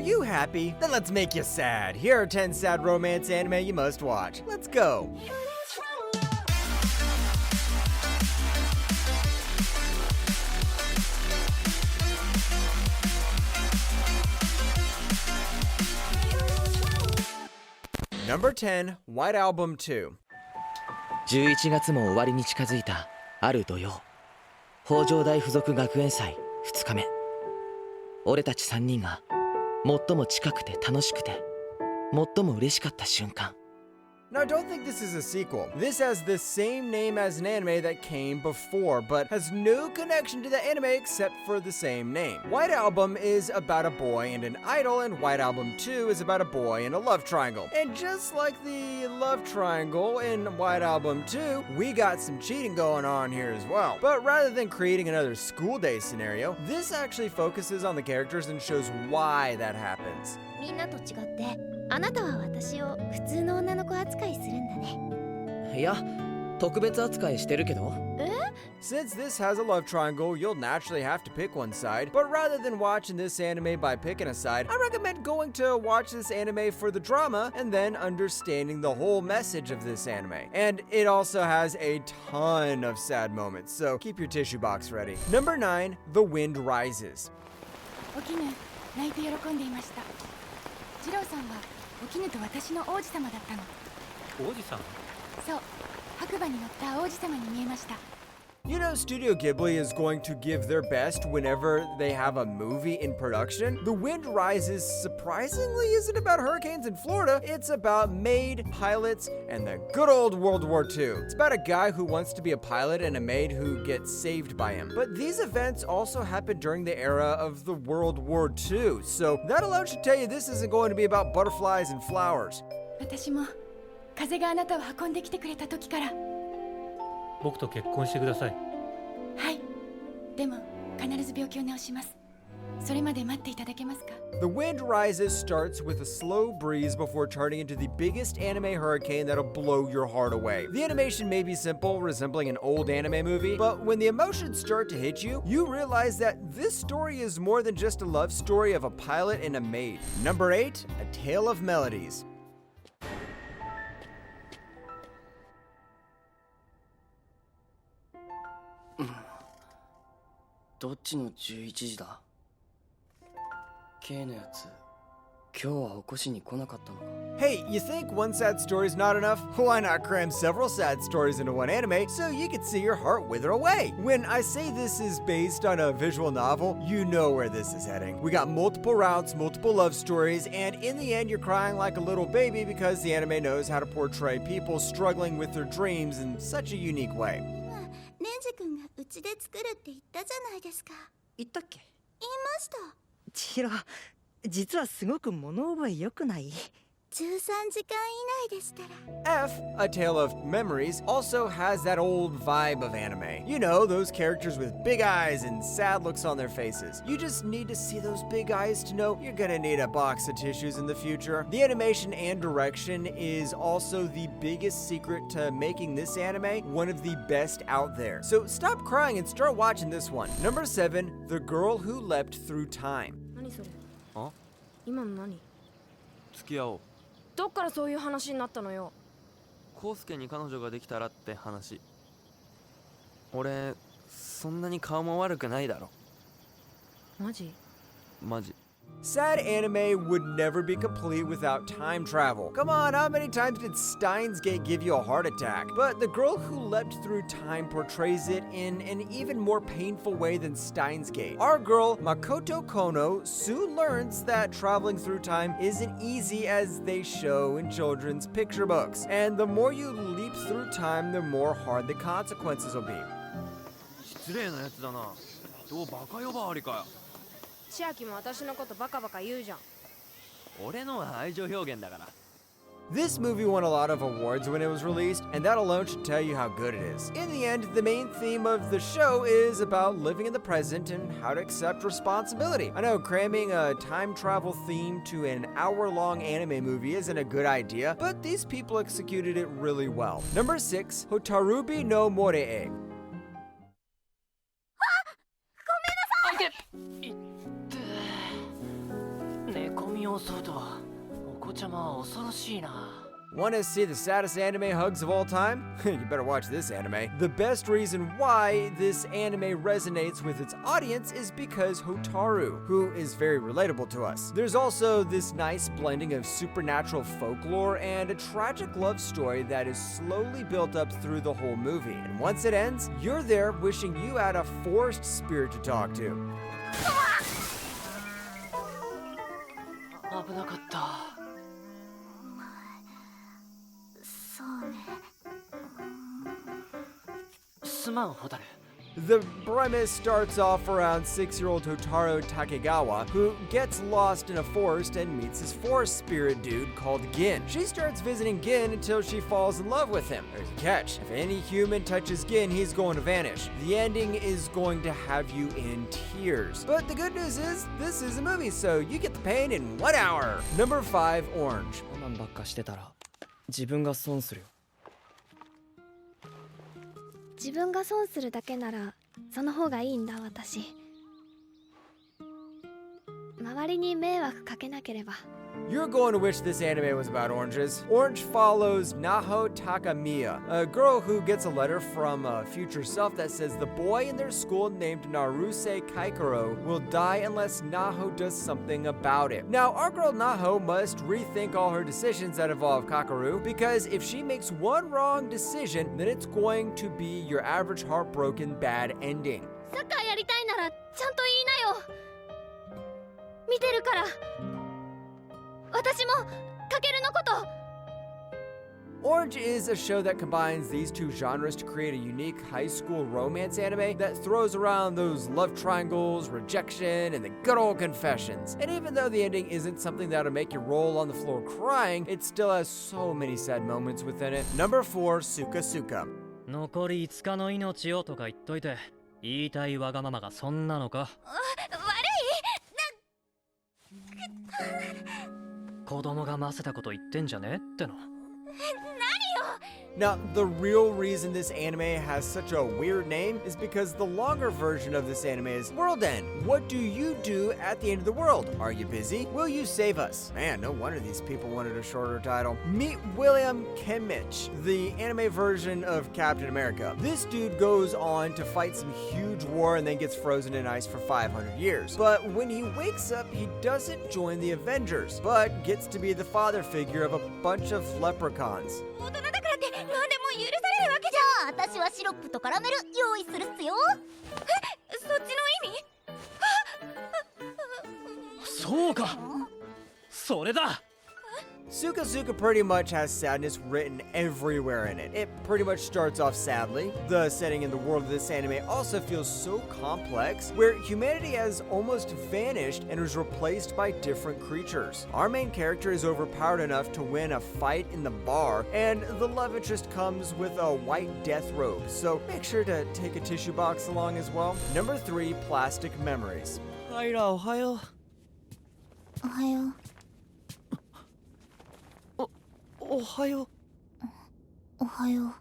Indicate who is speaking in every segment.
Speaker 1: you happy? Then let's make you sad. Here are 10 sad romance anime you must watch. Let's go. Number 10, White Album 2.
Speaker 2: 11月も終わりに近づいたある土曜、北条大附属学園祭2日目。俺たち3人が最も近くて楽しくて最も嬉しかった瞬間。
Speaker 1: Now don't think this is a sequel. This has the same name as an anime that came before, but has no connection to the anime except for the same name. White Album is about a boy and an idol, and White Album 2 is about a boy and a love triangle. And just like the love triangle in White Album 2, we got some cheating going on here as well. But rather than creating another school day scenario, this actually focuses on the characters and shows why that happens.
Speaker 3: みんなと違ってあなたは私を普通の女の子扱いするんだね。
Speaker 2: いや、特別扱いしてるけど。
Speaker 1: Since this has a love triangle, you'll naturally have to pick one side. But rather than watching this anime by picking a side, I recommend going to watch this anime for the drama and then understanding the whole message of this anime. And it also has a ton of sad moments, so keep your tissue box ready. Number 9, The Wind Rises.
Speaker 4: お絹、泣いて喜んでいました。次郎さんはお絹と私の王子様だったの。
Speaker 5: 王子様？
Speaker 4: そう、白馬に乗った王子様に見えました。
Speaker 1: You know, Studio Ghibli is going to give their best whenever they have a movie in production. The Wind Rises surprisingly isn't about hurricanes in Florida. It's about maid, pilots, and the good old World War II. It's about a guy who wants to be a pilot and a maid who gets saved by him. But these events also happened during the era of the World War II. So that alone should tell you this isn't going to be about butterflies and flowers.
Speaker 4: 私も風があなたを運んできてくれた時から。
Speaker 5: 僕と結婚してください。
Speaker 4: はい。でも必ず病気を治します。それまで待っていただけますか?
Speaker 1: The Wind Rises starts with a slow breeze before turning into the biggest anime hurricane that'll blow your heart away. The animation may be simple, resembling an old anime movie, but when the emotions start to hit you, you realize that this story is more than just a love story of a pilot and a maid. Number 8, A Tale of Melodies.
Speaker 2: どっちの11時だ K のやつ今日は起こしに来なかったのか
Speaker 1: Hey, you think one sad story is not enough? Why not cram several sad stories into one anime so you can see your heart wither away? When I say this is based on a visual novel, you know where this is heading. We got multiple routes, multiple love stories, and in the end you're crying like a little baby because the anime knows how to portray people struggling with their dreams in such a unique way.
Speaker 3: レンジ君がうちで作るって言ったじゃないですか。
Speaker 6: 言ったっけ？
Speaker 3: 言いました。
Speaker 6: 千尋、実はすごく物覚え良くない？
Speaker 3: 13時間以内でしたら。
Speaker 1: F, A Tale of Memories, also has that old vibe of anime. You know, those characters with big eyes and sad looks on their faces. You just need to see those big eyes to know you're gonna need a box of tissues in the future. The animation and direction is also the biggest secret to making this anime one of the best out there. So stop crying and start watching this one. Number 7, The Girl Who Leapt Through Time.
Speaker 7: 何それ？
Speaker 5: あ？
Speaker 7: 今の何？
Speaker 5: 付き合おう。
Speaker 7: どっからそういう話になったのよ。
Speaker 5: 康介に彼女ができたらって話。俺そんなに顔も悪くないだろ。
Speaker 7: マジ？
Speaker 5: マジ。
Speaker 1: Sad anime would never be complete without time travel. Come on, how many times did Steins Gate give you a heart attack? But The Girl Who Leapt Through Time portrays it in an even more painful way than Steins Gate. Our girl, Makoto Kono, soon learns that traveling through time isn't easy as they show in children's picture books. And the more you leap through time, the more hard the consequences will be.
Speaker 5: 失礼なやつだな。どうバカ呼ばわりかよ。
Speaker 7: 千秋も私のことバカバカ言うじゃん。
Speaker 5: 俺のは愛情表現だから。
Speaker 1: This movie won a lot of awards when it was released, and that alone should tell you how good it is. In the end, the main theme of the show is about living in the present and how to accept responsibility. I know cramming a time travel theme to an hour-long anime movie isn't a good idea, but these people executed it really well. Number 6, Hotarubi no Moree.
Speaker 7: 寝
Speaker 2: 込みを襲うとはお子ちゃまは恐ろしいな。
Speaker 1: Want to see the saddest anime hugs of all time? You better watch this anime. The best reason why this anime resonates with its audience is because Hotaru, who is very relatable to us. There's also this nice blending of supernatural folklore and a tragic love story that is slowly built up through the whole movie. And once it ends, you're there wishing you had a forest spirit to talk to.
Speaker 2: 危なかった。
Speaker 3: そうね。
Speaker 2: すまん、ホタル。
Speaker 1: The premise starts off around 6-year-old Hotaru Takegawa, who gets lost in a forest and meets his forest spirit dude called Gin. She starts visiting Gin until she falls in love with him. There's a catch. If any human touches Gin, he's going to vanish. The ending is going to have you in tears. But the good news is, this is a movie, so you get the pain in 1 hour. Number 5, Orange.
Speaker 2: 我慢ばっかしてたら自分が損するよ。
Speaker 3: 自分が損するだけならその方がいいんだ私。周りに迷惑かけなければ。
Speaker 1: You're going to wish this anime was about oranges. Orange follows Naho Takamiya, a girl who gets a letter from a future self that says the boy in their school named Naruse Kaikaro will die unless Naho does something about it. Now, our girl Naho must rethink all her decisions that involve Kakaru, because if she makes one wrong decision, then it's going to be your average heartbroken bad ending.
Speaker 3: サッカーやりたいならちゃんと言いなよ。見てるから。私もカケルのこと。
Speaker 1: Orange is a show that combines these two genres to create a unique high school romance anime that throws around those love triangles, rejection, and the good old confessions. And even though the ending isn't something that'll make you roll on the floor crying, it still has so many sad moments within it. Number 4, Suka Suka.
Speaker 8: 残り5日の命をとか言っといて、言いたいわがままがそんなのか。子供がませたこと言ってんじゃねっての。
Speaker 1: Now, the real reason this anime has such a weird name is because the longer version of this anime is World End. What do you do at the end of the world? Are you busy? Will you save us? Man, no wonder these people wanted a shorter title. Meet William Kimmich, the anime version of Captain America. This dude goes on to fight some huge war and then gets frozen in ice for 500 years. But when he wakes up, he doesn't join the Avengers, but gets to be the father figure of a bunch of leprechauns.
Speaker 3: 大人だからって何でも許されるわけじゃ。私はシロップとカラメル用意するっすよ。え、そっちの意味？
Speaker 8: そうか。それだ。
Speaker 1: Suka Suka pretty much has sadness written everywhere in it. It pretty much starts off sadly. The setting in the world of this anime also feels so complex, where humanity has almost vanished and was replaced by different creatures. Our main character is overpowered enough to win a fight in the bar, and the love interest comes with a white death robe, so make sure to take a tissue box along as well. Number 3, Plastic Memories.
Speaker 2: はいら、おはよう。
Speaker 3: おはよう。
Speaker 2: おはよう。
Speaker 3: おはよう。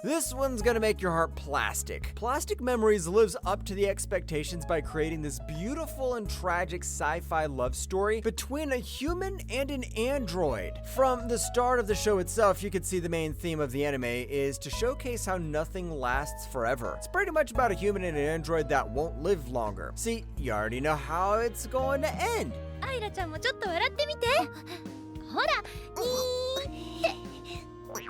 Speaker 1: This one's gonna make your heart plastic. Plastic Memories lives up to the expectations by creating this beautiful and tragic sci-fi love story between a human and an android. From the start of the show itself, you can see the main theme of the anime is to showcase how nothing lasts forever. It's pretty much about a human and an android that won't live longer. See, you already know how it's going to end.
Speaker 3: アイラちゃんもちょっと笑ってみて。ほら、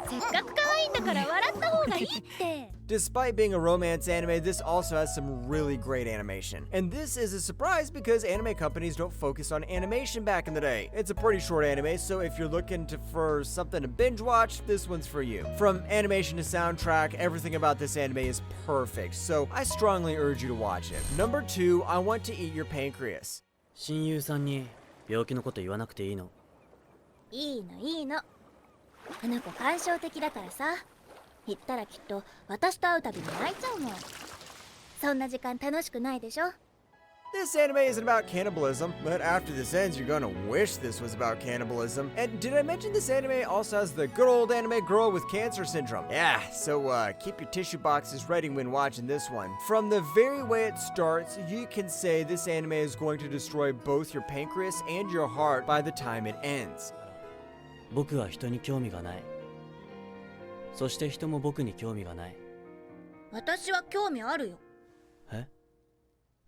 Speaker 3: せっかく可愛いんだから笑った方がいいって。
Speaker 1: Despite being a romance anime, this also has some really great animation. And this is a surprise because anime companies don't focus on animation back in the day. It's a pretty short anime, so if you're looking for something to binge watch, this one's for you. From animation to soundtrack, everything about this anime is perfect, so I strongly urge you to watch it. Number 2, I Want to Eat Your Pancreas.
Speaker 8: 親友さんに病気のこと言わなくていいの。
Speaker 3: いいのいいの。あの子感傷的だからさ。言ったらきっと私と会うたびに泣いちゃうもん。そんな時間楽しくないでしょ。
Speaker 1: This anime isn't about cannibalism, but after this ends, you're gonna wish this was about cannibalism. And did I mention this anime also has the good old anime girl with cancer syndrome? Yeah, so keep your tissue boxes ready when watching this one. From the very way it starts, you can say this anime is going to destroy both your pancreas and your heart by the time it ends.
Speaker 9: 僕は人に興味がない。そして人も僕に興味がない。
Speaker 3: 私は興味あるよ。
Speaker 9: え？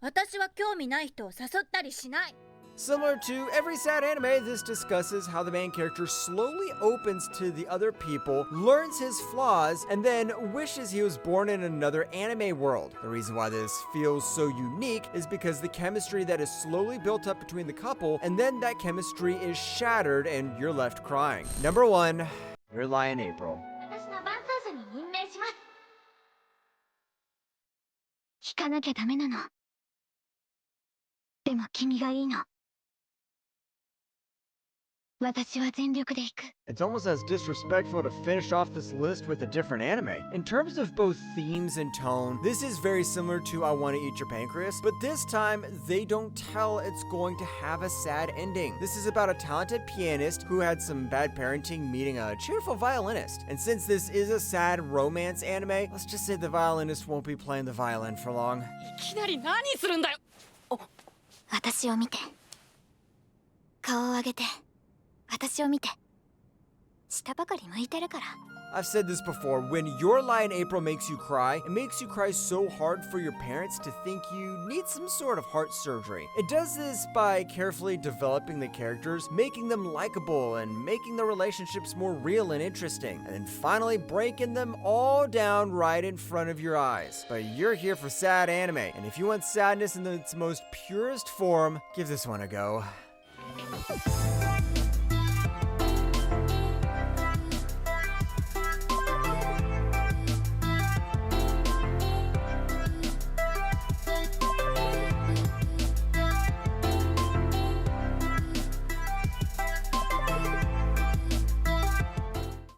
Speaker 3: 私は興味ない人を誘ったりしない。
Speaker 1: Similar to every sad anime, this discusses how the main character slowly opens to the other people, learns his flaws, and then wishes he was born in another anime world. The reason why this feels so unique is because the chemistry that is slowly built up between the couple, and then that chemistry is shattered and you're left crying. Number 1, Your Lie in April.
Speaker 3: 私の伴奏者に任命します。聞かなきゃダメなの。でも君がいいの。私は全力で行く。
Speaker 1: It's almost as disrespectful to finish off this list with a different anime. In terms of both themes and tone, this is very similar to I Wanna Eat Your Pancreas, but this time they don't tell it's going to have a sad ending. This is about a talented pianist who had some bad parenting meeting a cheerful violinist. And since this is a sad romance anime, let's just say the violinist won't be playing the violin for long.
Speaker 4: いきなり何するんだよ。
Speaker 3: 私を見て。顔を上げて。私を見て。下ばかり向いてるから。
Speaker 1: I've said this before, when Your Lie in April makes you cry, it makes you cry so hard for your parents to think you need some sort of heart surgery. It does this by carefully developing the characters, making them likable, and making the relationships more real and interesting, and then finally breaking them all down right in front of your eyes. But you're here for sad anime, and if you want sadness in its most purest form, give this one a go.